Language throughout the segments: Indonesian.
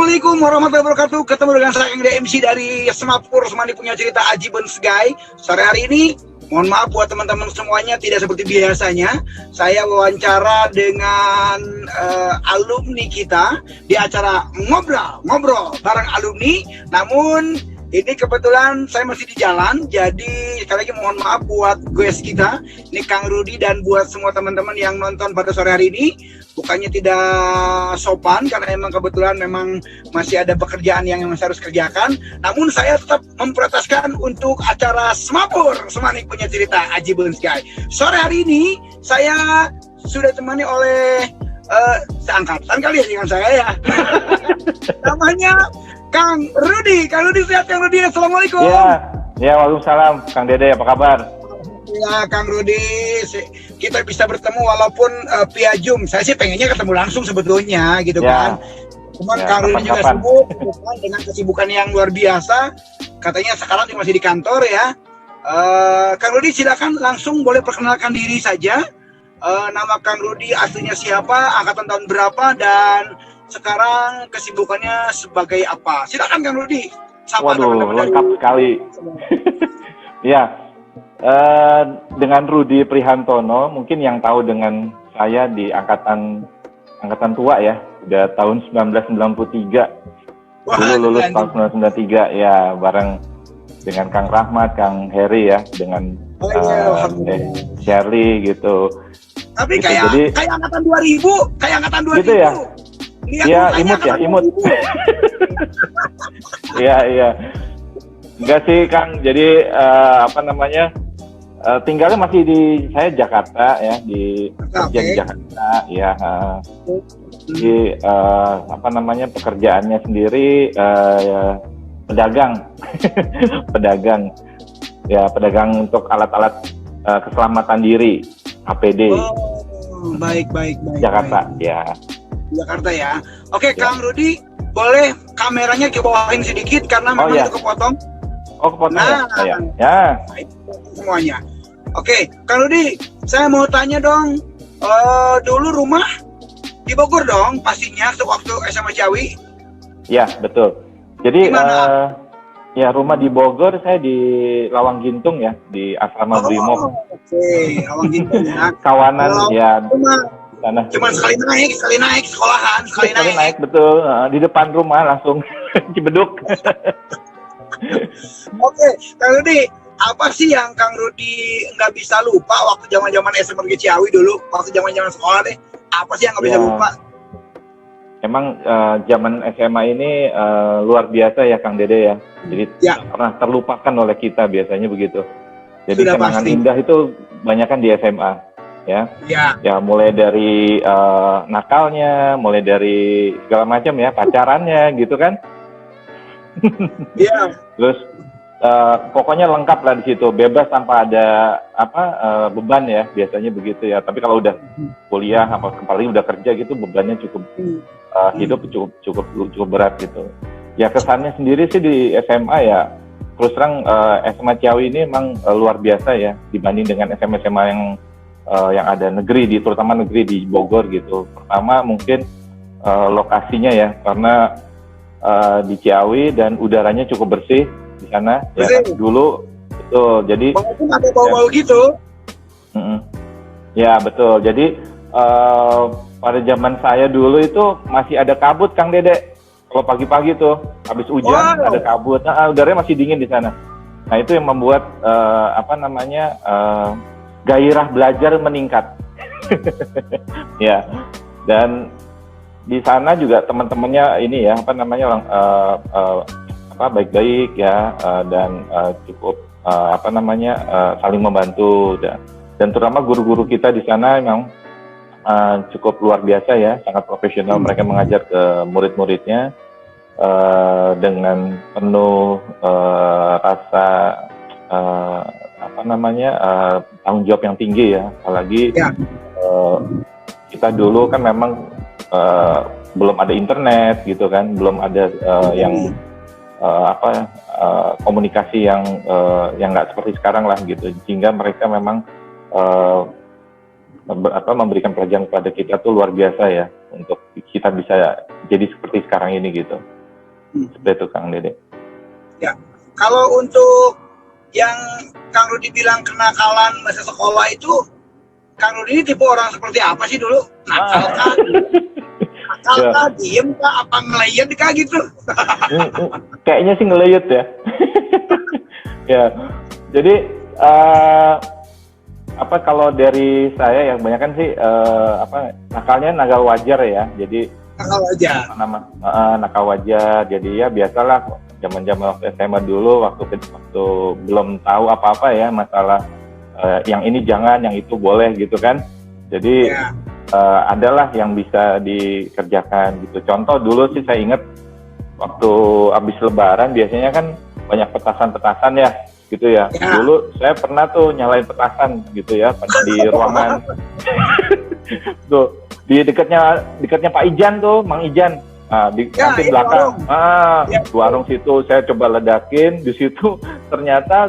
Assalamualaikum warahmatullahi wabarakatuh. Ketemu dengan saya yang MC dari Semapur, Semani punya cerita Aji Bensgai. Sore hari ini, mohon maaf buat teman-teman semuanya, tidak seperti biasanya. Saya wawancara dengan alumni kita di acara ngobrol bareng alumni. Namun ini kebetulan saya masih di jalan, jadi sekali lagi mohon maaf buat guest kita, ini Kang Rudi, dan buat semua teman-teman yang nonton pada sore hari ini. Bukannya tidak sopan, karena emang kebetulan memang masih ada pekerjaan yang masih harus kerjakan. Namun saya tetap memprioritaskan untuk acara Semapur, Semani punya cerita Aji Bensgai. Sore hari ini saya sudah ditemani oleh seangkatan kali ya dengan saya ya. Namanya Kang Rudi. Kang Rudi, sehat Kang Rudi? Assalamualaikum. Ya, waalaikumsalam. Kang Dede, apa kabar? Ya, Kang Rudi, kita bisa bertemu walaupun via Zoom. Saya sih pengennya ketemu langsung sebetulnya, gitu kan. Cuman Kang Rudi juga sibuk dengan kesibukan yang luar biasa. Katanya sekarang masih di kantor ya. Kang Rudi, silakan langsung boleh perkenalkan diri saja. Nama Kang Rudi aslinya siapa, angkatan tahun berapa, dan sekarang kesibukannya sebagai apa? Silakan Kang Rudi. Waduh, lengkap sekali. Ya, dengan Rudi Prihantono, mungkin yang tahu dengan saya di angkatan tua ya, udah tahun 1993. Wah, dulu lulus tahun 1993 ya, bareng dengan Kang Rahmat, Kang Heri ya, dengan Shirley gitu. Tapi gitu, kayak angkatan 2000, Gitu ya. Iya, imut. Iya. Enggak sih, Kang. Jadi tinggalnya masih di Jakarta ya, kerja di Jakarta ya. Jadi pekerjaannya sendiri pedagang. Pedagang untuk alat-alat keselamatan diri, APD. Oh, baik. Jakarta ya. Jakarta ya. Oke, ya. Kang Rudi, boleh kameranya dibawain sedikit karena memang itu kepotong. Oh, kepotong ya. Nah, itu semuanya. Oke, Kang Rudi, saya mau tanya dong, dulu rumah di Bogor dong pastinya sewaktu SMA Ciawi? Ya, betul. Jadi rumah di Bogor, saya di Lawang Gintung ya, di Asrama Brimob. Oke, Lawang Gintung ya. Kawanan ya. Cuma sekali naik sekolahan, sekali naik. Betul, di depan rumah langsung Cibeduk. Oke, Kang Rudi, apa sih yang Kang Rudi nggak bisa lupa waktu zaman SMA Ciawi dulu, waktu zaman sekolah deh? Apa sih yang nggak bisa lupa? Emang zaman SMA ini luar biasa ya, Kang Dede ya. Jadi pernah terlupakan oleh kita, biasanya begitu. Jadi kenangan indah itu banyak kan di SMA. Ya, mulai dari nakalnya, mulai dari segala macam ya, pacarannya gitu kan. Iya. Terus pokoknya lengkap lah di situ, bebas tanpa ada beban ya, biasanya begitu ya. Tapi kalau udah kuliah, apalagi udah kerja gitu, bebannya cukup hidup cukup berat gitu. Ya, kesannya sendiri sih di SMA ya, terus terang SMA Ciawi ini emang luar biasa ya dibanding dengan SMA yang ada terutama negeri di Bogor gitu. Pertama mungkin lokasinya ya, karena di Ciawi dan udaranya cukup bersih di sana. Ya, dulu betul. Jadi walaupun ada bau-bau gitu. Ya, betul. Jadi pada zaman saya dulu itu masih ada kabut, Kang Dede. Kalau pagi-pagi tuh habis hujan ada kabut. Udaranya masih dingin di sana. Nah, itu yang membuat gairah belajar meningkat. Ya, dan di sana juga teman-temannya ini ya baik-baik ya, dan cukup saling membantu, dan terutama guru-guru kita di sana memang cukup luar biasa ya, sangat profesional. Mereka mengajar ke murid-muridnya dengan penuh rasa tanggung jawab yang tinggi ya. Apalagi kita dulu kan memang belum ada internet gitu kan, belum ada komunikasi yang nggak seperti sekarang lah gitu, sehingga mereka memang memberikan pelajaran kepada kita tuh luar biasa ya, untuk kita bisa jadi seperti sekarang ini gitu. Seperti itu Kang Dede. Ya, kalau untuk yang Kang Rudi bilang kenakalan masa sekolah itu, Kang Rudi ini tipe orang seperti apa sih dulu? Nakal kah? Nakal kah? Diem kah? Apa ngelayat kah gitu? Kayaknya sih ngelayut ya. Ya, jadi apa kalau dari saya yang banyak kan sih nakalnya nakal wajar ya. Jadi Nakal wajar. Nakal wajar. Jadi ya biasalah zaman-zaman waktu SMA dulu waktu belum tahu apa-apa ya masalah yang ini jangan, yang itu boleh gitu kan. Jadi adalah yang bisa dikerjakan gitu. Contoh dulu sih saya ingat waktu habis Lebaran biasanya kan banyak petasan-petasan ya gitu ya. Dulu saya pernah tuh nyalain petasan gitu ya di ruangan. Tuh di dekatnya Pak Ijan tuh, Mang Ijan. Di kantin belakang. Warung situ saya coba ledakin, di situ ternyata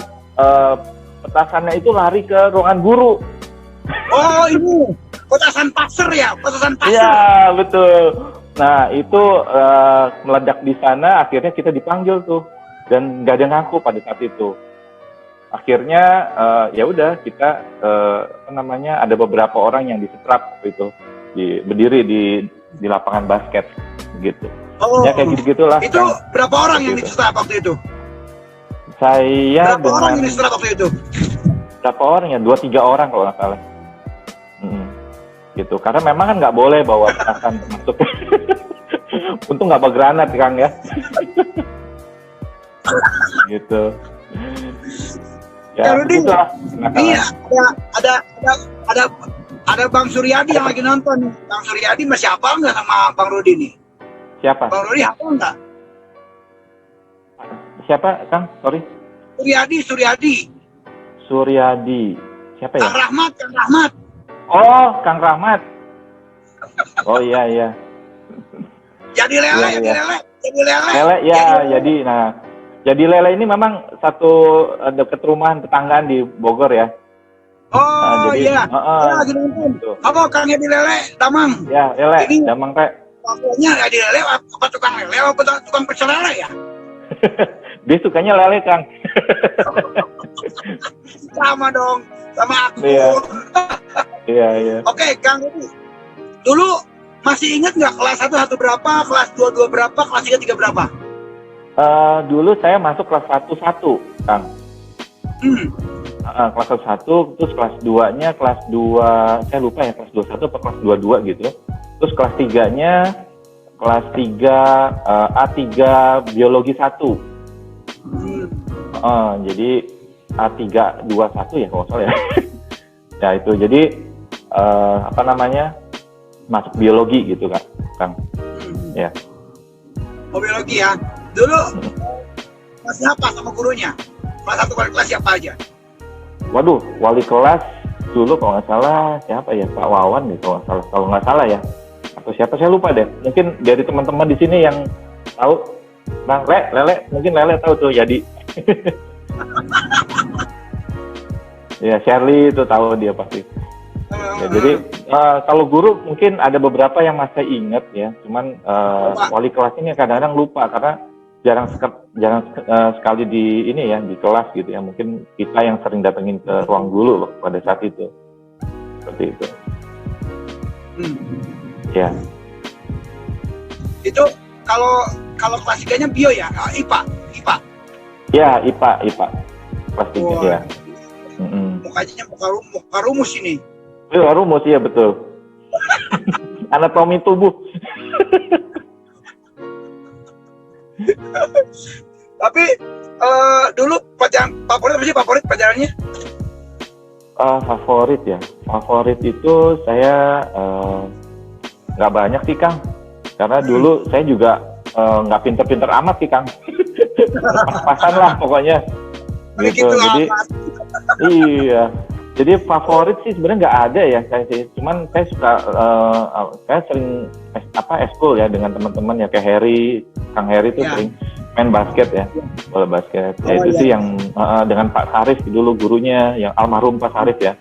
petasannya itu lari ke ruangan guru. Oh, ini petasan pasir ya, petasan pasir. Iya, betul. Nah, itu meledak di sana, akhirnya kita dipanggil tuh. Dan nggak ada ngaku pada saat itu. Akhirnya ya udah kita ada beberapa orang yang disetrap gitu, berdiri di lapangan basket gitu. Oh, ya kayak gitu-gitulah. Itu kan, berapa orang yang disetrap waktu itu? Saya berapa orang yang disetrap waktu itu? Berapa orang ya? 2-3 orang kalau nggak salah. Gitu. Karena memang kan nggak boleh bawa petasan masuk. Untung nggak bawa granat Kang ya. Gitu. Ya, begitulah. Ini ada Bang Suryadi yang lagi nonton. Bang Suryadi masih hafal nggak sama Bang Rudi nih? Siapa? Bang Rudi hafal nggak? Siapa, Kang? Sorry. Suryadi. Siapa ya? Kang Rahmat. Oh, Kang Rahmat. Oh iya. Jadi lele. Jadi lele ini memang satu dekat rumahan tetanggaan di Bogor ya. Oh iya. Lagi nonton. Apa Kang Jadi Lele, Damang? Ya, Lele, Damang Teh. Pokoknya Jadi Lele apa tukang lele apa tukang pecel lele ya? Dia sukanya lele, Kang. Sama dong, sama aku. Iya. Oke, Kang Rudi. Dulu masih ingat nggak kelas 1 berapa, kelas 2 berapa, kelas 3 berapa? Dulu saya masuk kelas 1, Kang. Kelas 1, terus kelas 2-nya kelas 2, saya lupa ya kelas 21 atau kelas 22 gitu. Terus kelas 3-nya kelas 3 A3 biologi 1. Jadi A321 ya kalau nggak salah ya. Ya itu jadi masuk biologi gitu Kang. Ya. Oh biologi ya. Dulu kelasnya apa sama gurunya? Kelas 1 wali kelas siapa aja? Waduh, wali kelas dulu kalau nggak salah siapa ya, Pak Wawan nih kalau nggak salah ya, atau siapa saya lupa deh. Mungkin dari teman-teman di sini yang tahu, Bang Lele, mungkin Lele tahu tuh jadi. Ya Shirley itu tahu dia pasti. Ya, jadi kalau guru mungkin ada beberapa yang masih ingat ya, cuman wali kelas ini kadang-kadang lupa karena jarang sekali di ini ya di kelas gitu ya, mungkin kita yang sering datengin ke ruang guru loh pada saat itu seperti itu. Ya itu kalau kelas 3-nya bio ya, IPA ya IPA kelas 3 ya. Mukanya muka rumus ini. Rumus ya betul. Anatomi tubuh. Tapi dulu favorit pelajarannya? Favorit itu saya nggak banyak sih Kang, karena dulu saya juga nggak pinter-pinter amat sih Kang. Pas-pasan lah pokoknya gitu. Jadi iya, jadi favorit sih sebenarnya nggak ada ya saya sih, cuman saya suka saya sering eskul ya dengan teman-teman ya, kayak Kang Heri itu sering main basket ya, bola basket. Itu sih yang dengan Pak Sarif dulu gurunya, yang almarhum Pak Sarif ya.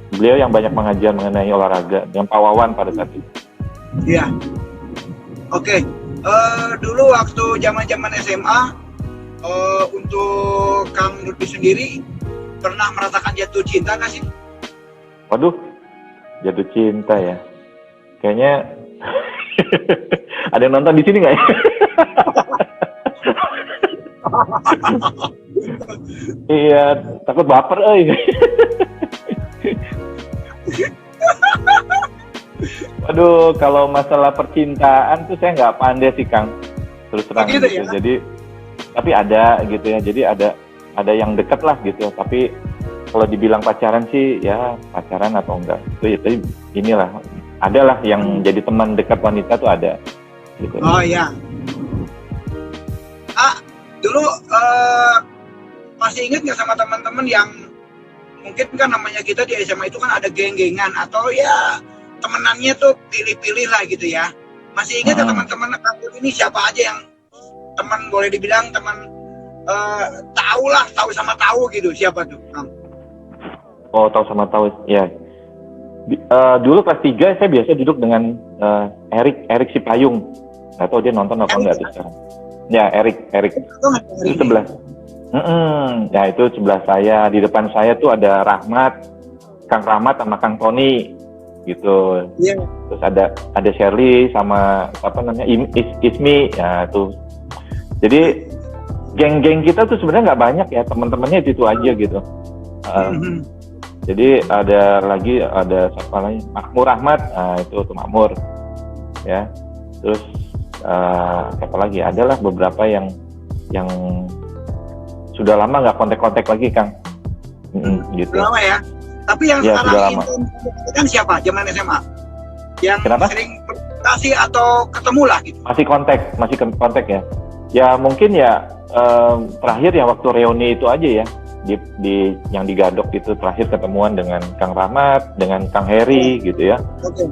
Beliau yang banyak mengajar mengenai olahraga dengan Pak Wawan pada saat itu. Iya. Oke. Dulu waktu zaman SMA, untuk Kang Rudi sendiri pernah merasakan jatuh cinta nggak sih? Waduh, jatuh cinta ya. Kayaknya ada yang nonton di sini nggak ya? Iya, takut baper, Waduh, kalau masalah percintaan tuh saya nggak pandai sih, Kang. Terus terang Begitu gitu. ya? Jadi, tapi ada gitu ya. Jadi ada yang dekat lah gitu. Tapi kalau dibilang pacaran sih, ya pacaran atau enggak itu inilah. Adalah yang jadi teman dekat wanita tuh ada. Gitu. Oh iya. Dulu masih ingat nggak sama teman-teman yang mungkin kan namanya kita di SMA itu kan ada geng-gengan atau ya temenannya tuh pilih-pilih lah gitu ya. Masih ingat nggak teman-teman aku ini siapa aja yang teman boleh dibilang teman tahu sama tahu gitu, siapa tuh? Oh, tahu sama tahu ya. Dulu kelas 3 saya biasa duduk dengan Erik Sipayung. Nggak tahu dia nonton apa enggak tuh sekarang. Ya, Erik itu sebelah. Ya itu sebelah saya. Di depan saya tuh ada Kang Rahmat sama Kang Tony gitu. Yeah. Terus ada Shirley sama apa namanya Ismi ya tuh. Jadi geng-geng kita tuh sebenarnya nggak banyak ya, teman-temannya itu aja gitu. Jadi ada siapa lagi, Makmur Ahmad, itu tuh Makmur ya. Terus siapa lagi, adalah beberapa yang sudah lama nggak kontak-kontak lagi, Kang. Gitu. Sudah lama ya. Tapi yang ya, sekarang itu kan siapa zaman SMA? Yang kenapa? Sering berkomunikasi atau ketemu lah gitu. Masih kontak ya. Ya mungkin ya terakhir ya waktu reuni itu aja ya. Di yang di Gadok itu terakhir ketemuan dengan Kang Rahmat, dengan Kang Heri gitu ya. Okay.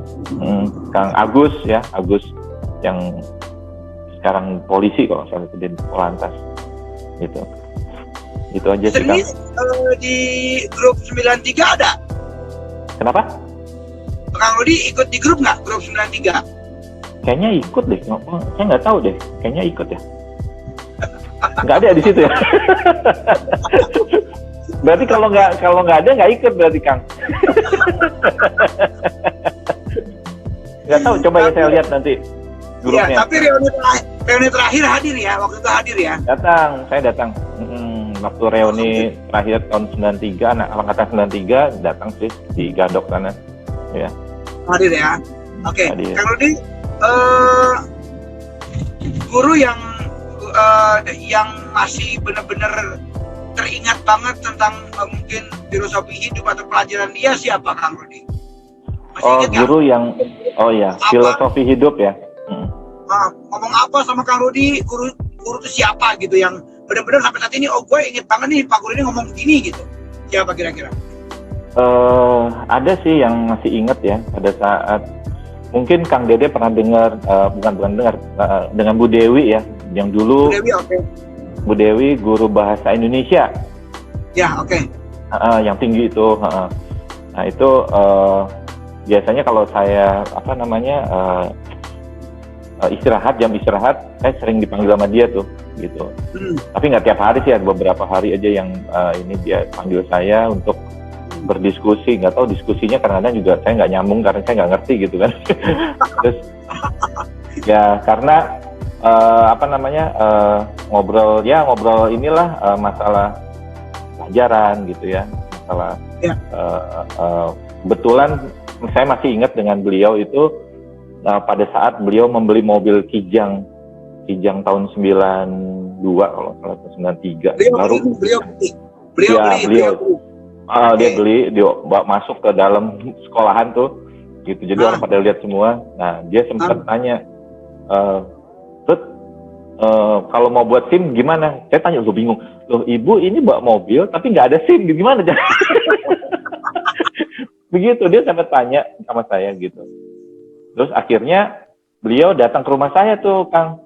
Kang Agus yang sekarang polisi kalau salah itu di Polantas gitu. Itu aja sih, Kang. Di grup 93 ada? Kenapa? Kang Rudi ikut di grup nggak? Grup 93? Kayaknya ikut deh. Saya nggak tahu deh. Kayaknya ikut ya. Nggak ada di situ ya. Berarti kalau nggak ada nggak ikut berarti, Kang. Nggak tahu. Coba ya saya lihat nanti grupnya. Ya, tapi reuni terakhir hadir ya, waktu itu hadir ya. Saya datang. Waktu reuni terakhir tahun 93, angkatan 93 datang sih di Gadok sana. Ya. Hadir ya. Oke. Kang Rudi, guru yang masih benar-benar teringat banget tentang mungkin filosofi hidup atau pelajaran dia siapa, Kang Rudi? Guru yang filosofi hidup ya. Ngomong apa sama Kang Rudi, guru itu siapa gitu yang benar-benar sampai saat ini gue inget banget nih Pak Guru ini ngomong begini gitu. Siapa kira-kira? Ada sih yang masih inget ya pada saat mungkin Kang Dede pernah dengar bukan dengar dengan Bu Dewi ya, yang dulu Bu Dewi, Bu Dewi guru bahasa Indonesia. Ya, oke. Yang tinggi itu. Nah, itu biasanya kalau saya jam istirahat saya sering dipanggil sama dia tuh gitu. Tapi nggak tiap hari sih, ada beberapa hari aja yang ini dia panggil saya untuk berdiskusi. Nggak tahu diskusinya kadang-kadang juga saya nggak nyambung karena saya nggak ngerti gitu kan. Terus ya karena ngobrol inilah masalah pelajaran gitu ya, masalah kebetulan saya masih ingat dengan beliau itu pada saat beliau membeli mobil Kijang tahun 92 kalau salah, 93 dia beli, dia masuk ke dalam sekolahan tuh gitu, jadi orang pada lihat semua. Nah dia sempat tanya, kalau mau buat SIM gimana? Saya tanya, gue bingung, loh ibu ini bawa mobil tapi nggak ada SIM gimana? Begitu dia sampai tanya sama saya gitu. Terus akhirnya beliau datang ke rumah saya tuh, Kang,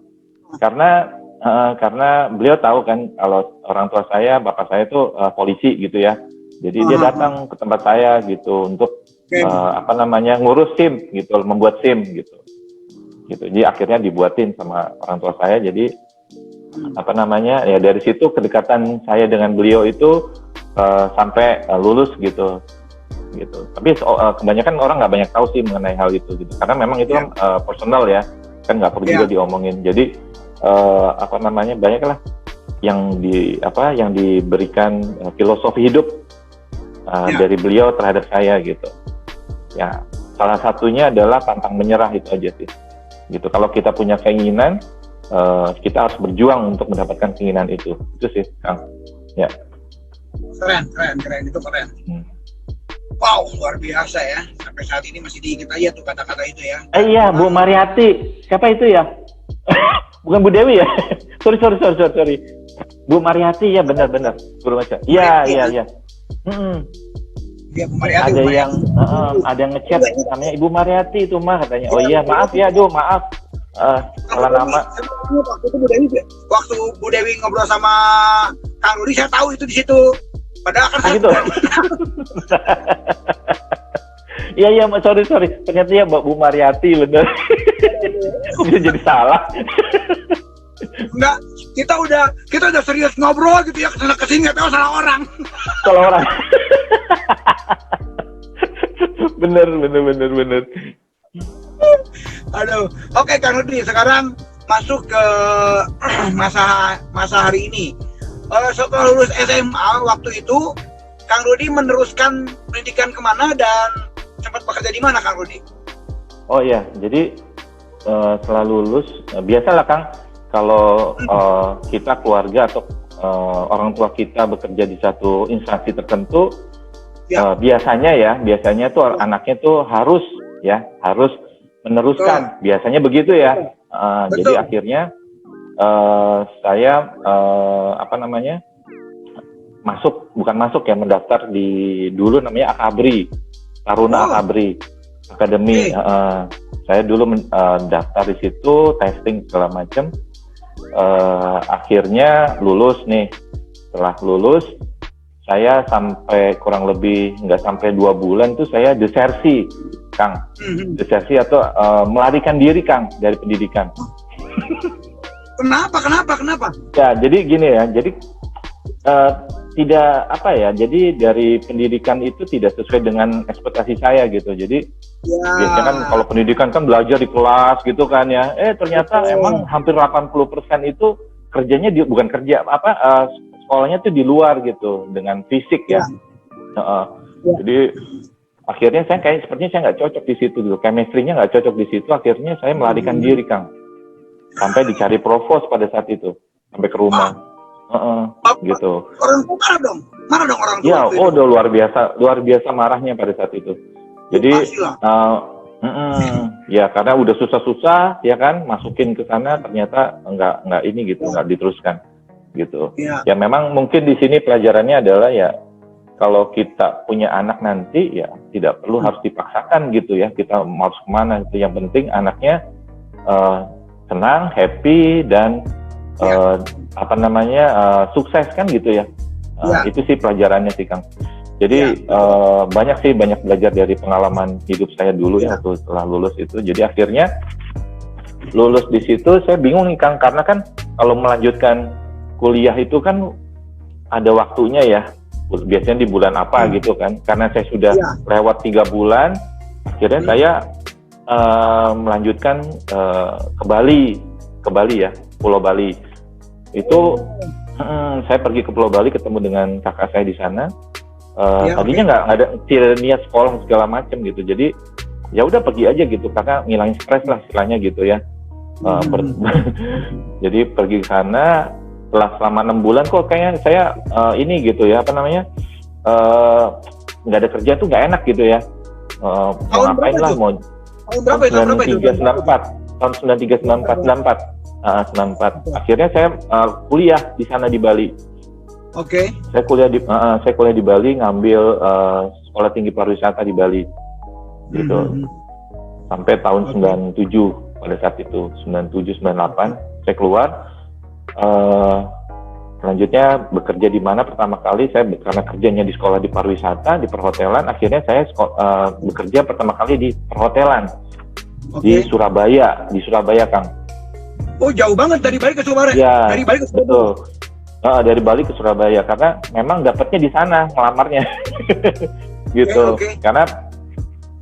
karena beliau tahu kan kalau orang tua saya, bapak saya tuh polisi gitu ya. Jadi dia datang ke tempat saya gitu untuk ngurus SIM gitu, membuat SIM gitu. gitu. Jadi akhirnya dibuatin sama orang tua saya. Jadi apa namanya ya, dari situ kedekatan saya dengan beliau itu sampai lulus gitu. Tapi kebanyakan orang nggak banyak tahu sih mengenai hal itu gitu. Karena memang itu kan personal ya, kan nggak perlu juga diomongin. Jadi apa namanya, banyaklah yang diberikan filosofi hidup dari beliau terhadap saya gitu. Ya, salah satunya adalah pantang menyerah, itu aja sih. Gitu. Kalau kita punya keinginan, kita harus berjuang untuk mendapatkan keinginan itu. Itu sih, Kang. Ya. Keren, itu keren. Wow, luar biasa ya. Sampai saat ini masih diingat aja tuh kata-kata itu ya. Iya, Bu Mariati. Siapa itu ya? Bukan Bu Dewi ya? Sorry. Bu Mariati ya, benar. Guru baca. Iya. Iya, Bu Mariati. Ada yang ngechat namanya Ibu Mariati itu mah katanya. Oh iya, maaf ya, maaf. Salah nama. Waktu Bu Dewi ngobrol sama Kang Rudi, saya tahu itu di situ. Padahal kan gitu. Iya, sorry. Ternyata ya Bu Mariati, bener. Bisa jadi salah. Enggak, kita udah serius ngobrol gitu ya, kesana kesini nggak tahu salah orang. Bener. Aduh, oke Kang Rudi, sekarang masuk ke masa hari ini. Setelah lulus SMA waktu itu, Kang Rudi meneruskan pendidikan kemana dan sempat bekerja di mana, Kang Rudi? Oh iya, jadi setelah lulus, biasalah Kang, kalau kita keluarga atau orang tua kita bekerja di satu instansi tertentu, biasanya tuh anaknya tuh harus meneruskan. Biasanya begitu ya. Jadi akhirnya saya mendaftar di dulu namanya Akabri, Taruna Akabri Akademi. Saya dulu daftar di situ, testing segala macam. Akhirnya lulus nih. Setelah lulus, saya sampai kurang lebih nggak sampai 2 bulan tuh saya desersi, Kang. Desersi atau melarikan diri, Kang, dari pendidikan. Kenapa? Ya, jadi gini ya. Jadi jadi dari pendidikan itu tidak sesuai dengan ekspektasi saya gitu. Jadi biasanya kan kalau pendidikan kan belajar di kelas gitu kan ya. Ternyata emang hampir 80% itu kerjanya bukan kerja sekolahnya tuh di luar gitu dengan fisik ya. Jadi akhirnya sepertinya saya nggak cocok di situ gitu. Chemistry-nya nggak cocok di situ. Akhirnya saya melarikan diri, Kang. Sampai dicari provos pada saat itu, sampai ke rumah. Gitu. Orang tua marah dong orang tua. Ya, udah luar biasa marahnya pada saat itu. Jadi ya karena udah susah-susah ya kan, masukin ke sana ternyata nggak ini gitu, nggak diteruskan gitu. Ya memang mungkin di sini pelajarannya adalah ya, kalau kita punya anak nanti ya tidak perlu harus dipaksakan gitu ya, kita harus kemana gitu. Yang penting anaknya senang, happy, dan sukses kan gitu ya. Itu sih pelajarannya sih, Kang. Jadi banyak belajar dari pengalaman hidup saya dulu ya waktu setelah lulus itu. Jadi akhirnya lulus di situ saya bingung nih, Kang, karena kan kalau melanjutkan kuliah itu kan ada waktunya ya. Biasanya di bulan apa gitu kan. Karena saya sudah lewat 3 bulan, akhirnya saya melanjutkan ke Bali ya, Pulau Bali. Itu saya pergi ke Pulau Bali, ketemu dengan kakak saya di sana. Tadinya nggak ada niat sekolah segala macam gitu, jadi ya udah pergi aja gitu karena ngilangin stres lah istilahnya gitu ya. Jadi pergi ke sana, selama 6 bulan kok kayaknya saya ini gitu ya, nggak ada kerja tuh nggak enak gitu ya. Mau ngapain lah, mau tahun 93, 94. Akhirnya saya kuliah di sana di Bali. Oke. Saya kuliah di Bali, ngambil sekolah tinggi pariwisata di Bali, gitu. Sampai tahun 97 pada saat itu, 97-98 saya keluar. Selanjutnya bekerja di mana pertama kali saya, karena kerjanya di sekolah di pariwisata, di perhotelan. Akhirnya saya bekerja pertama kali di perhotelan. di Surabaya Kang. Oh jauh banget dari Bali ke Surabaya. Ya, Dari Bali ke Surabaya. betul. Dari Bali ke Surabaya karena memang dapatnya di sana ngelamarnya. Gitu. Oke. Karena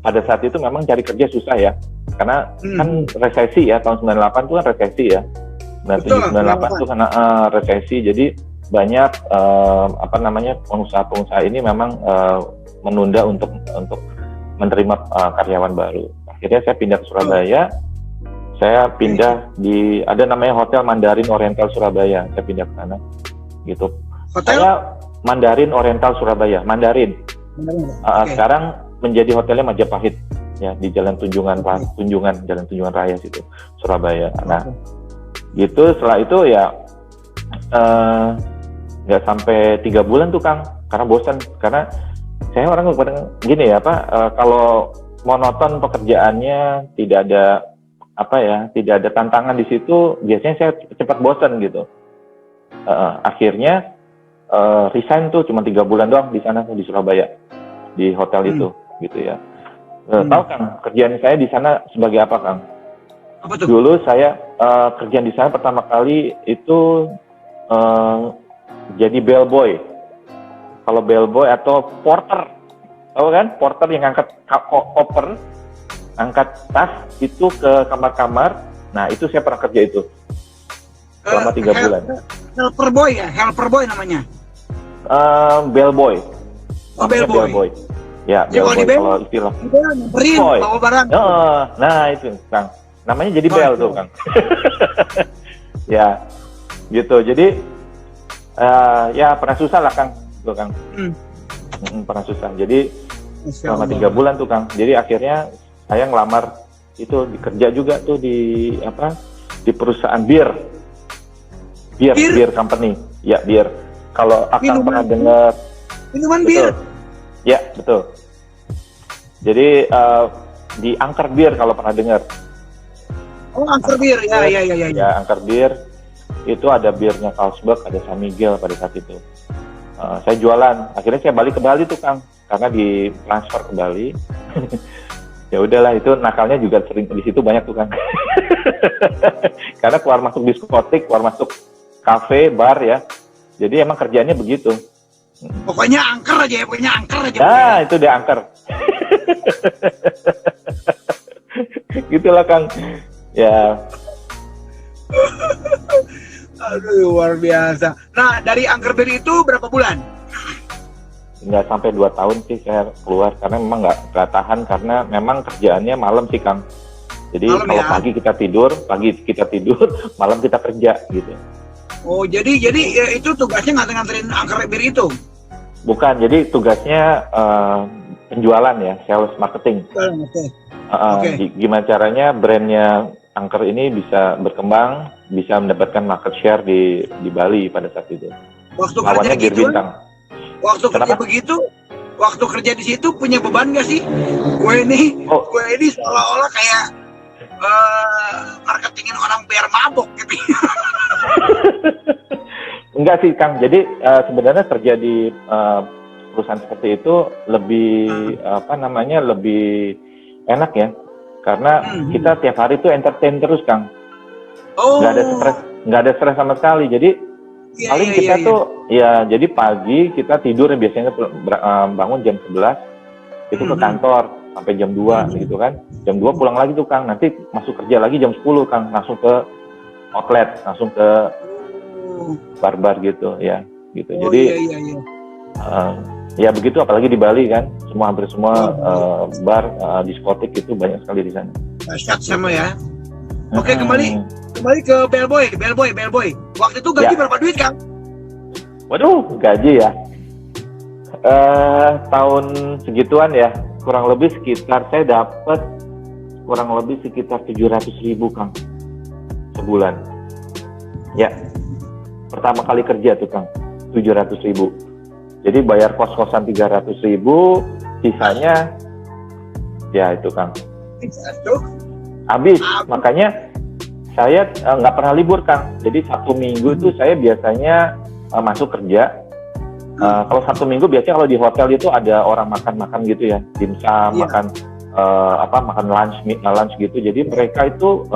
pada saat itu memang cari kerja susah ya. Karena kan resesi ya, tahun 98 itu kan resesi ya. 97 98 itu karena resesi. Jadi banyak pengusaha-pengusaha ini memang menunda untuk menerima karyawan baru. Akhirnya saya pindah ke Surabaya. Saya pindah ada namanya Hotel Mandarin Oriental Surabaya. Saya pindah ke sana, gitu. Hotel? Saya Mandarin Oriental Surabaya, Mandarin. Sekarang menjadi hotelnya Majapahit, ya di Jalan Tunjungan Raya situ, Surabaya. Nah, gitu. Setelah itu ya nggak sampai 3 bulan tuh Kang, karena bosan. Karena saya orang gini ya kalau monoton pekerjaannya, tidak ada tantangan di situ, biasanya saya cepat bosan gitu. Akhirnya resign tuh cuma 3 bulan doang di sana di Surabaya, di hotel itu, gitu ya. Tahu Kang, kerjaan saya di sana sebagai apa Kang? Apa tuh? Dulu saya kerjaan di sana pertama kali itu jadi bellboy. Kalau bellboy atau porter, tahu kan? Porter yang angkat koper, angkat tas itu ke kamar-kamar. Nah, itu saya pernah kerja itu selama 3 bulan. Helper boy ya? Helper boy namanya? Bellboy. Oh, bellboy. Ya, bellboy kalau istilah. Nyamperin, bawa barang. Nah, itu Kang. Namanya jadi bell tuh Kang. Ya, gitu. Jadi, ya pernah susah lah Kang. Tuh Kang. Pernah susah. Jadi, selama 3 bulan tuh Kang. Jadi akhirnya saya ngelamar itu dikerja juga tuh di perusahaan bir company. Ya, bir. Kalau Akang pernah dengar minuman bir. Ya, betul. Jadi di Angker Bir kalau pernah dengar. Oh, Angker Bir. Ya. Ya, Angker Bir itu ada birnya Carlsberg, ada San Miguel pada saat itu. Saya jualan. Akhirnya saya balik ke Bali tuh Kang, karena di transfer ke Bali. Ya udahlah, itu nakalnya juga sering di situ banyak tuh Kang. Karena keluar masuk diskotik, keluar masuk kafe, bar ya. Jadi emang kerjaannya begitu. Pokoknya angker aja. Nah, itu dia angker. Gitulah Kang. Ya. Aduh, luar biasa. Nah, dari Angker Bir itu berapa bulan? Nggak sampai 2 tahun sih saya keluar, karena memang nggak tahan, karena memang kerjaannya malam sih Kang. Jadi malam, kalau pagi kita tidur, malam kita kerja gitu. Oh, jadi ya, itu tugasnya nganterin Angker Bir itu? Bukan, jadi tugasnya penjualan ya, sales marketing. Okay. Gimana caranya brandnya Angker ini bisa berkembang, bisa mendapatkan market share di Bali pada saat itu. Waktu kerja gitu, waktu kerja di situ punya beban gak sih? Gue ini seolah-olah kayak marketingin orang biar mabok gitu. Enggak sih Kang, jadi sebenarnya kerja di perusahaan seperti itu lebih lebih enak ya, karena kita tiap hari tuh entertain terus Kang. Nggak ada stres sama sekali. Jadi paling kita tuh ya, jadi pagi kita tidur biasanya bangun jam 11 itu ke kantor sampai jam 2 gitu kan. Jam 2 pulang lagi tuh Kang, nanti masuk kerja lagi jam 10 Kang, langsung ke outlet, langsung ke bar-bar gitu ya, gitu. Jadi ya begitu, apalagi di Bali kan, hampir semua bar, diskotik itu banyak sekali di sana. Dahsyat sama ya. Oke, kembali ke bellboy. Waktu itu gaji berapa duit Kang? Waduh, gaji ya. Tahun segituan ya, kurang lebih sekitar saya dapat kurang lebih sekitar 700.000 Kang sebulan. Ya, pertama kali kerja tuh Kang, 700.000. Jadi bayar kos-kosan 300.000, sisanya ya itu Kang. Habis, makanya saya nggak pernah libur Kang. Jadi Sabtu Minggu itu saya biasanya masuk kerja. Kalau Sabtu Minggu biasanya kalau di hotel itu ada orang makan-makan gitu ya, dimsum, makan makan lunch gitu. Jadi mereka itu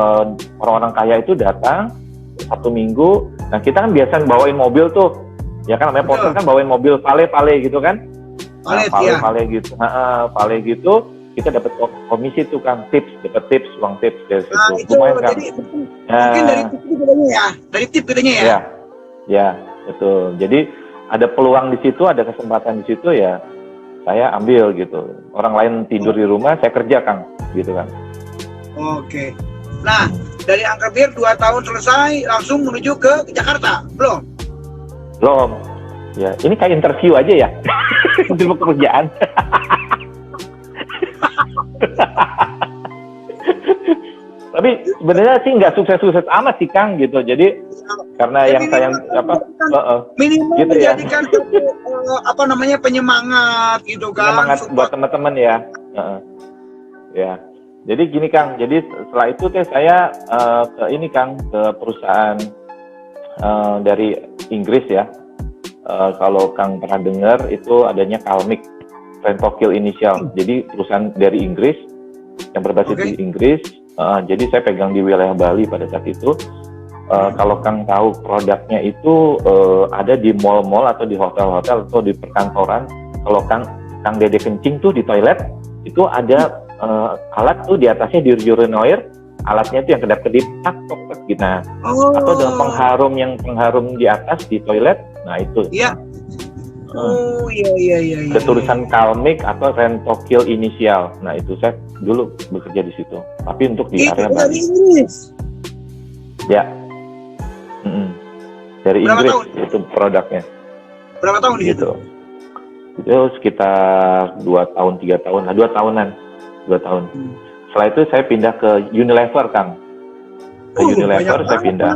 orang-orang kaya itu datang 1 minggu. Nah kita kan biasa bawain mobil tuh, ya kan namanya porter kan bawain mobil pale gitu kan. Pale gitu. Pale gitu kita dapat komisi tuh kan, dapat tips, uang tips dari situ. Itu lumayan kan. Jadi, mungkin dari tip katanya ya. Dari tip katanya ya. Ya, betul. Jadi ada peluang di situ, ada kesempatan di situ ya. Saya ambil gitu. Orang lain tidur di rumah, saya kerja Kang, gitu kan. Oke. Nah, dari Angker Bir 2 tahun selesai, langsung menuju ke Jakarta, belum? Belum. Ya, ini kayak interview aja ya. Interview pekerjaan. Tapi sebenarnya sih nggak sukses-sukses amat sih Kang gitu. Jadi karena yang saya minimal gitu menjadikan ya. Penyemangat gitu kan. Penyemangat buat teman-teman ya. Ya. Jadi gini Kang. Jadi setelah itu saya ke ini Kang, ke perusahaan dari Inggris ya. Kalau Kang pernah dengar itu adanya Calmic Rentokil Initial. Jadi perusahaan dari Inggris yang berbasis di Inggris. Jadi saya pegang di wilayah Bali pada saat itu. Kalau Kang tahu produknya itu ada di mall-mall atau di hotel-hotel atau di perkantoran. Kalau Kang Dede kencing tuh di toilet itu ada alat tuh di atasnya di urinoir. Alatnya itu yang kedap-kedip tok gitu. Nah, atau ada pengharum di atas di toilet. Nah itu. Iya. Iya. Ada tulisan Calmic atau Rentokil Initial. Nah itu saya dulu bekerja di situ. Tapi untuk di area Bali. Inggris. Ya. Dari Berapa Inggris tahun? itu produknya. Berapa tahun di situ? Itu sekitar 2 tahun, 3 tahun, 2 tahunan. 2 tahun. Setelah itu saya pindah ke Unilever Kang. Ke Unilever saya pindah.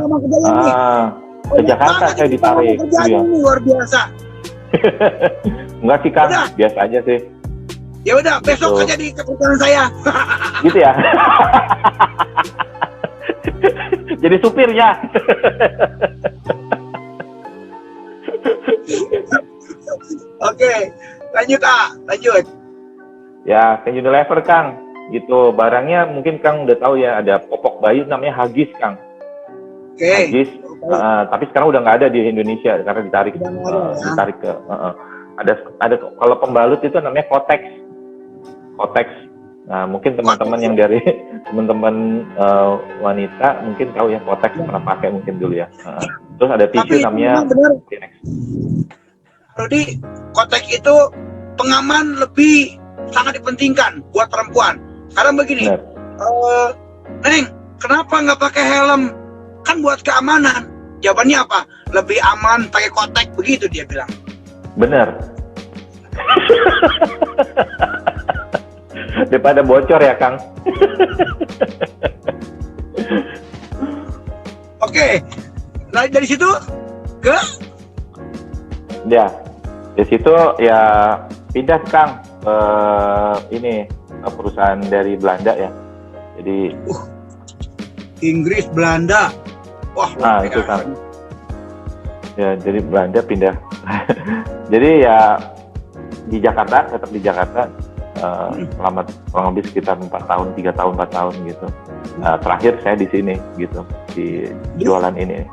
Ke Jakarta saya ditarik. Iya. Luar biasa. Enggak sih Kang, biasa aja sih. Ya udah, besok aja di perusahaan saya. Gitu ya. Jadi supirnya. Oke, lanjut. Ya, ke Unilever Kang. Gitu, barangnya mungkin Kang udah tahu ya, ada popok bayi namanya Huggies Kang. Huggies. Tapi sekarang udah nggak ada di Indonesia karena ditarik ke ada kalau pembalut itu namanya Kotex. Nah mungkin teman-teman yang dari teman-teman wanita mungkin tahu ya Kotex pernah pakai mungkin dulu ya. Terus ada tisu namanya Kleenex. Jadi Kotex itu pengaman lebih sangat dipentingkan buat perempuan. Karena begini, Neng, kenapa nggak pakai helm? Kan buat keamanan. Jawabannya apa? Lebih aman pakai Kotex, begitu dia bilang. Bener. Daripada bocor ya Kang. Oke. Nah dari situ ke? Ya, dari situ ya pindah Kang ke ini ke perusahaan dari Belanda ya. Jadi Inggris, Belanda. Wah, itu Kang. Ya, jadi Belanda pindah. Jadi ya di Jakarta, tetap di Jakarta selama kurang lebih sekitar 4 tahun, 3 tahun, 4 tahun gitu. Terakhir saya di sini gitu, di jualan ini.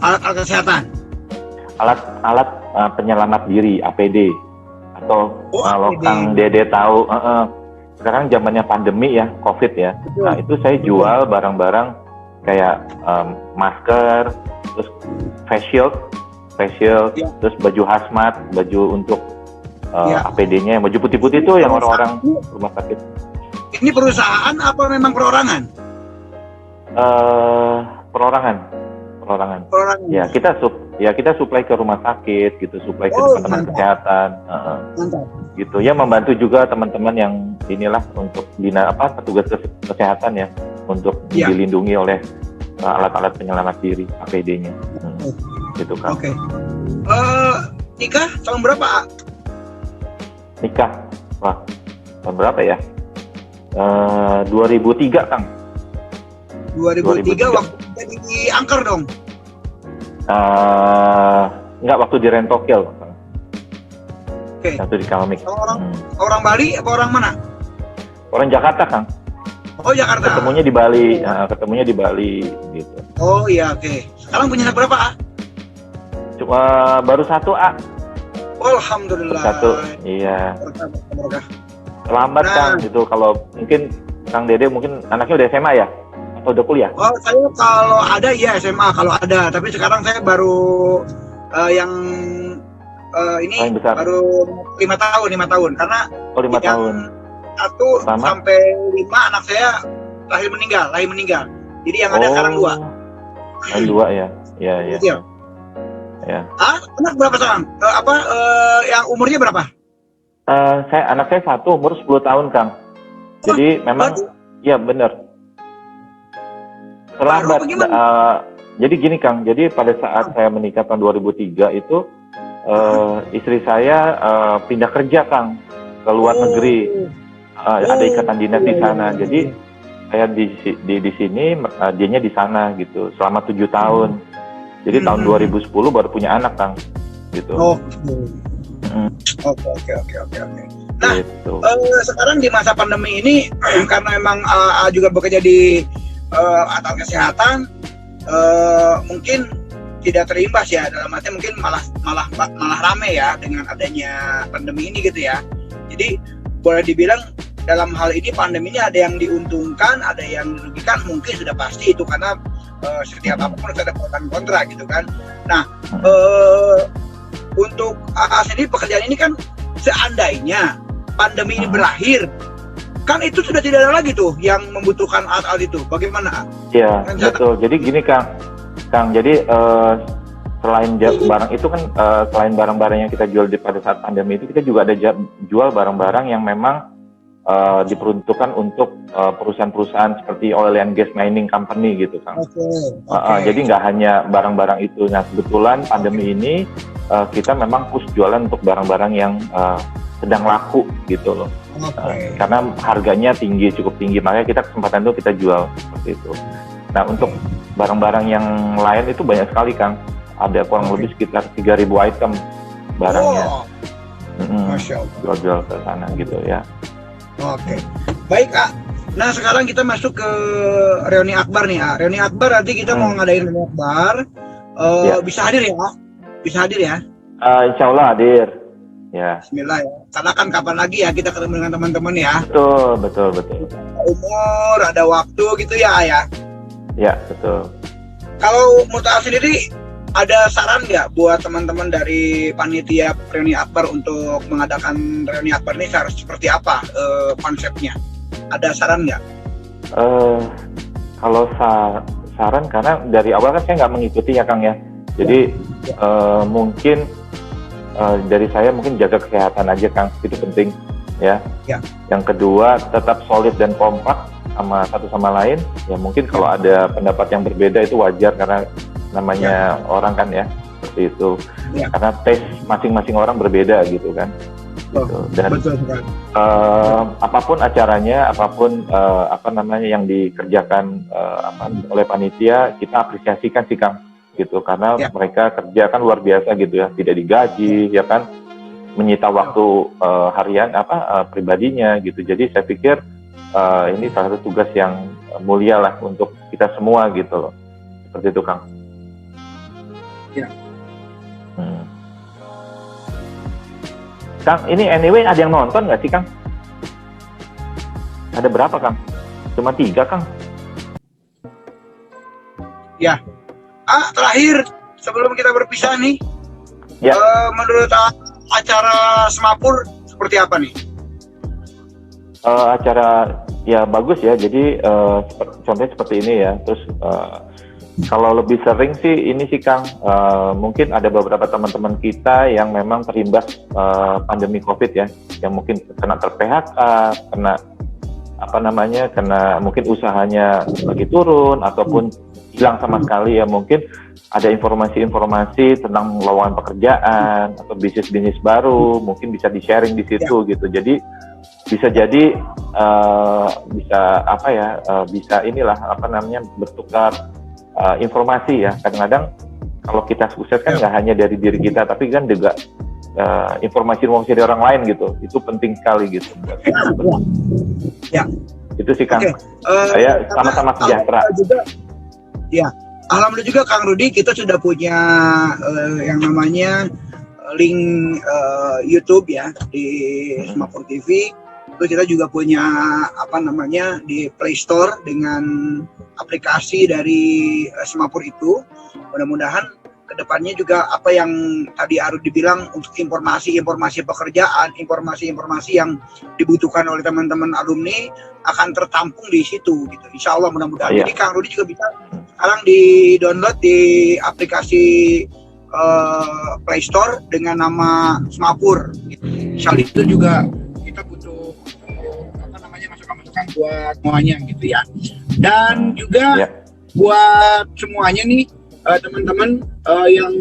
Alat kesehatan. Alat penyelamat diri APD atau kalau Kang Dede tahu sekarang zamannya pandemi ya, COVID ya. Nah, itu saya jual barang-barang kayak masker, terus face shield, terus baju hazmat, baju untuk APD-nya, yang baju putih-putih itu yang orang-orang rumah sakit. Ini perusahaan apa memang perorangan? Perorangan. Ya kita supply ke rumah sakit gitu, supply ke teman-teman kesehatan. Gitu ya, membantu juga teman-teman yang inilah untuk petugas kesehatan ya, untuk dilindungi oleh alat-alat penyelamat diri APD-nya. Gitu kan. Oke. Nikah tahun berapa? Nikah, wah tahun berapa ya? 2003 Kang. 2003 waktu jadi angker dong. Enggak, waktu di Rentokil. Oke. Waktu di Calmic. Orang Bali apa orang mana? Orang Jakarta, Kang. Oh, Jakarta. Ketemunya di Bali, ketemunya di Bali gitu. Oh iya, oke. Sekarang punya anak berapa, A? Cuma baru satu, A. Alhamdulillah. Satu, iya. Berkah. Terlambat, Nah. Kang, gitu. Kalau mungkin Kang Dede mungkin anaknya udah SMA ya? Atau udah kuliah? Oh, saya kalau ada ya SMA kalau ada, tapi sekarang saya baru yang ini Paling besar. baru 5 tahun karena Oh, 5 yang tahun. 1 Sama? sampai 5 anak saya lahir meninggal. Jadi yang ada sekarang 2. Yang 2 ya. Iya, iya. Iya. Ya. Anak berapa sekarang? Yang umurnya berapa? Anak saya 1 umur 10 tahun, Kang. Jadi memang iya benar. Terlambat. Baru bagaimana? Jadi gini, Kang. Jadi pada saat saya menikah tahun 2003 itu istri saya pindah kerja, Kang, ke luar negeri. Ada ikatan dinas di sana. Jadi saya di sini, dianya di sana gitu. Selama 7 tahun. Jadi tahun 2010 baru punya anak, Kang. Gitu. Oke. Nah, gitu. sekarang di masa pandemi ini karena memang juga bekerja di atas kesehatan, mungkin tidak terimbas ya, dalam arti mungkin malah rame ya dengan adanya pandemi ini gitu ya. Jadi boleh dibilang dalam hal ini pandemi ini ada yang diuntungkan, ada yang dirugikan, mungkin sudah pasti itu karena setiap apapun ada pro dan kontra gitu kan. Nah, untuk AA sendiri pekerjaan ini kan seandainya pandemi ini berakhir, kan itu sudah tidak ada lagi tuh yang membutuhkan alat-alat itu. Bagaimana? Iya, betul. Jadi gini, Kang. Jadi selain barang itu kan, selain barang-barang yang kita jual pada saat pandemi itu, kita juga ada jual barang-barang yang memang diperuntukkan untuk perusahaan-perusahaan seperti oil and gas mining company gitu, Kang. Jadi nggak hanya barang-barang itu. Nah, kebetulan pandemi ini kita memang push jualan untuk barang-barang yang sedang laku gitu loh. Karena harganya cukup tinggi, makanya kita kesempatan itu kita jual seperti itu. Nah, untuk barang-barang yang lain itu banyak sekali, Kang. Ada kurang lebih sekitar 3.000 item barangnya. Masya Allah. Jual ke sana gitu ya. Oke. Baik, Kak. Nah, sekarang kita masuk ke reuni akbar nih, Kak. Reuni akbar nanti kita mau ngadain reuni akbar. Bisa hadir ya, Kak? Bisa hadir ya? Insya Allah hadir. Ya. Bismillah ya. Karena kan kapan lagi ya kita ketemu dengan teman-teman ya. Betul. Umur, ada waktu gitu ya, ya. Ya, betul. Kalau Muta sendiri ada saran nggak buat teman-teman dari panitia reuni akbar untuk mengadakan reuni akbar ini harus seperti apa konsepnya? Ada saran nggak? Kalau saran, karena dari awal kan saya nggak mengikuti ya, Kang ya. Jadi mungkin dari saya mungkin jaga kesehatan aja, Kang, itu penting ya. Yang kedua, tetap solid dan kompak satu sama lain. Ya mungkin kalau ada pendapat yang berbeda itu wajar, karena namanya orang kan ya, seperti itu. Karena taste masing-masing orang berbeda gitu kan. Gitu. Dan apapun acaranya, apapun yang dikerjakan oleh panitia, kita apresiasikan sih, Kang, gitu, karena mereka kerja kan luar biasa gitu ya, tidak digaji ya kan, menyita waktu harian pribadinya gitu. Jadi saya pikir ini salah satu tugas yang mulia lah untuk kita semua gitu loh, seperti itu, Kang. Kang, ini anyway ada yang nonton nggak sih, Kang? Ada berapa, Kang? Cuma 3, Kang. Ya. Terakhir sebelum kita berpisah nih, menurut acara Semapur seperti apa nih? Acara ya bagus ya. Jadi contohnya seperti ini ya. Terus kalau lebih sering sih ini sih, Kang, mungkin ada beberapa teman-teman kita yang memang terimbas pandemi COVID ya, yang mungkin kena ter-PHK, kena mungkin usahanya lagi turun ataupun hilang sama sekali ya. Mungkin ada informasi-informasi tentang lowongan pekerjaan atau bisnis-bisnis baru, mungkin bisa di-sharing di situ gitu. Jadi bisa jadi bisa bertukar informasi ya. Kadang-kadang kalau kita sukses kan nggak hanya dari diri kita, tapi kan juga informasi dari orang lain gitu. Itu penting sekali gitu. Ya. Itu sih Kang. Oke. Saya sama-sama sejahtera. Ya, alhamdulillah juga Kang Rudi, kita sudah punya yang namanya link YouTube ya di Semapur TV. Terus kita juga punya apa namanya di Play Store dengan aplikasi dari Semapur itu. Mudah-mudahan kedepannya juga apa yang tadi Arud dibilang untuk informasi pekerjaan, informasi yang dibutuhkan oleh teman-teman alumni akan tertampung di situ gitu. Insya Allah mudah-mudahan. Jadi Kang Rudi juga bisa sekarang di-download di aplikasi Play Store dengan nama Semapur. Gitu. Insya Allah itu juga kita butuh apa namanya masukan-masukan buat semuanya gitu ya. Dan juga buat semuanya nih teman-teman yang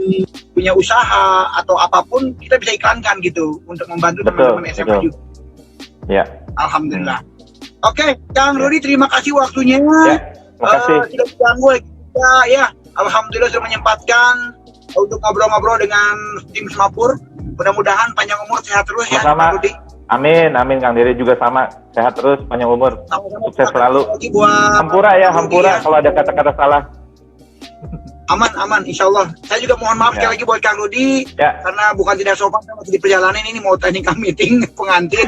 punya usaha atau apapun kita bisa iklankan gitu untuk membantu teman-teman SMA juga. Ya. Alhamdulillah. Oke, Kang Rudi terima kasih waktunya. Ya, terima kasih. Tidak diganggu ya. Alhamdulillah sudah menyempatkan untuk ngobrol-ngobrol dengan tim Semapur. Mudah-mudahan panjang umur sehat terus ya, Kang Rudi. Amin, Kang Diri juga sama. Sehat terus, panjang umur. Sama-sama. Sukses selalu. Hampura kalau ada kata-kata salah. Aman, insya Allah. Saya juga mohon maaf sekali lagi buat Kang Rudi, karena bukan tidak sopan, masih di perjalanan ini mau technical meeting pengantin.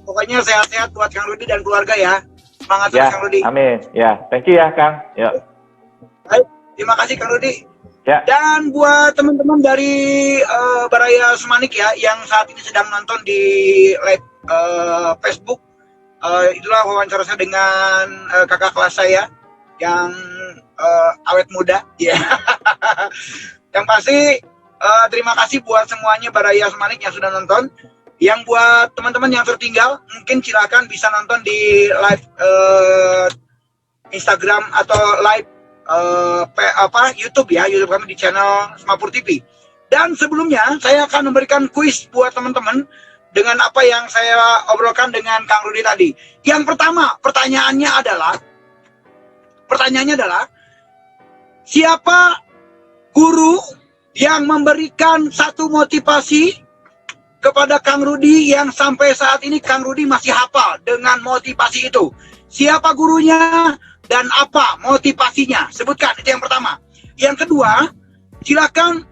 Pokoknya sehat-sehat buat Kang Rudi dan keluarga ya. Semangat terus Kang Rudi. Amin. Ya, thank you ya Kang. Ya. Baik, terima kasih Kang Rudi. Ya. Dan buat teman-teman dari Baraya Semanik ya, yang saat ini sedang nonton di live Facebook, itulah wawancara saya dengan kakak kelas saya yang awet muda, ya. Yang pasti terima kasih buat semuanya Baraya Semanik yang sudah nonton. Yang buat teman-teman yang tertinggal, mungkin silakan bisa nonton di live Instagram atau live YouTube ya, YouTube kami di channel Semapur TV. Dan sebelumnya saya akan memberikan kuis buat teman-teman dengan apa yang saya obrolkan dengan Kang Rudi tadi. Yang pertama, pertanyaannya adalah siapa guru yang memberikan satu motivasi kepada Kang Rudi yang sampai saat ini Kang Rudi masih hafal dengan motivasi itu? Siapa gurunya dan apa motivasinya? Sebutkan, itu yang pertama. Yang kedua, silakan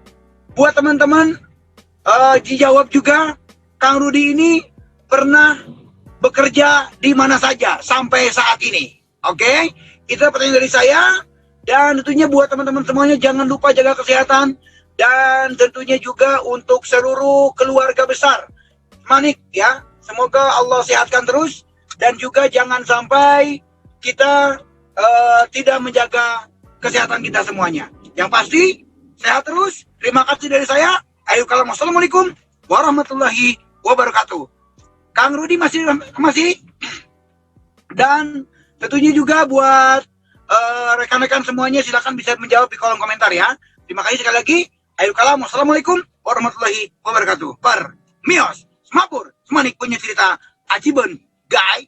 buat teman-teman dijawab juga, Kang Rudi ini pernah bekerja di mana saja sampai saat ini. Oke? Itu pertanyaan dari saya. Dan tentunya buat teman-teman semuanya jangan lupa jaga kesehatan. Dan tentunya juga untuk seluruh keluarga besar Manik ya. Semoga Allah sehatkan terus. Dan juga jangan sampai kita tidak menjaga kesehatan kita semuanya. Yang pasti sehat terus. Terima kasih dari saya. Ayo kalam. Assalamualaikum warahmatullahi wabarakatuh. Kang Rudi masih dan tentunya juga buat rekan-rekan semuanya silakan bisa menjawab di kolom komentar ya. Terima kasih sekali lagi. Ayo kalam. Assalamualaikum warahmatullahi wabarakatuh. Per Mios Semapur Semanik punya cerita Ajiben Guy.